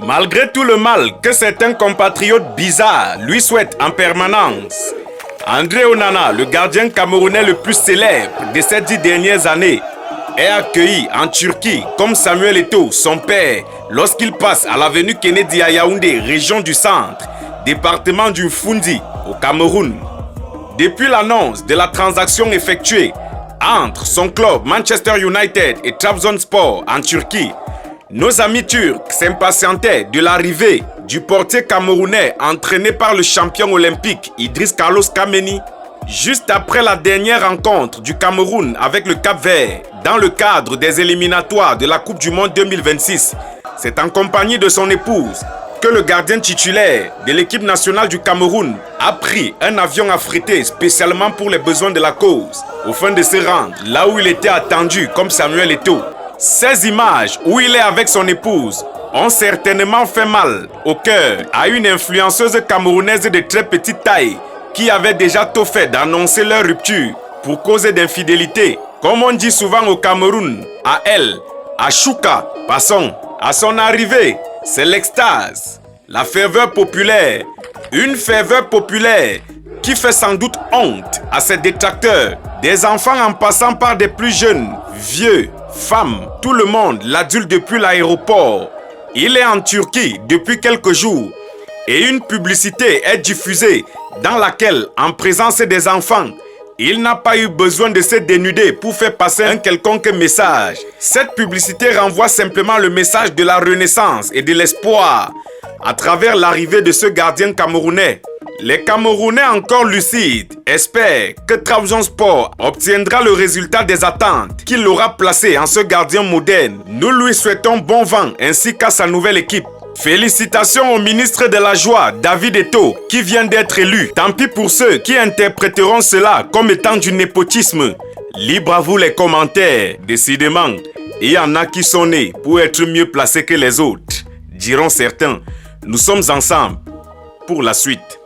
Malgré tout le mal que certains compatriotes bizarres lui souhaitent en permanence, André Onana, le gardien camerounais le plus célèbre de ces 10 dernières années, est accueilli en Turquie comme Samuel Eto'o, son père, lorsqu'il passe à l'avenue Kennedy à Yaoundé, région du centre, département du Mfundi, au Cameroun. Depuis l'annonce de la transaction effectuée entre son club Manchester United et Trabzonspor en Turquie, nos amis turcs s'impatientaient de l'arrivée du portier camerounais entraîné par le champion olympique Idriss Carlos Kameni. Juste après la dernière rencontre du Cameroun avec le Cap-Vert dans le cadre des éliminatoires de la Coupe du Monde 2026, c'est en compagnie de son épouse que le gardien titulaire de l'équipe nationale du Cameroun a pris un avion affrété spécialement pour les besoins de la cause, au fin de se rendre là où il était attendu comme Samuel Eto'o. Ces images où il est avec son épouse ont certainement fait mal au cœur à une influenceuse camerounaise de très petite taille qui avait déjà tout fait d'annoncer leur rupture pour cause d'infidélité. Comme on dit souvent au Cameroun, à elle, à Chouka. Passons à son arrivée, c'est l'extase, la ferveur populaire. Une ferveur populaire qui fait sans doute honte à ses détracteurs, des enfants en passant par des plus jeunes, vieux, femmes, tout le monde l'adule depuis l'aéroport. Il est en Turquie depuis quelques jours et une publicité est diffusée dans laquelle, en présence des enfants, il n'a pas eu besoin de se dénuder pour faire passer un quelconque message. Cette publicité renvoie simplement le message de la renaissance et de l'espoir à travers l'arrivée de ce gardien camerounais. Les Camerounais encore lucides espèrent que Trabzonspor obtiendra le résultat des attentes qu'il aura placé en ce gardien moderne. Nous lui souhaitons bon vent ainsi qu'à sa nouvelle équipe. Félicitations au ministre de la Joie, David Eto'o, qui vient d'être élu. Tant pis pour ceux qui interpréteront cela comme étant du népotisme. Libre à vous les commentaires, décidément. Il y en a qui sont nés pour être mieux placés que les autres. Diront certains, nous sommes ensemble pour la suite.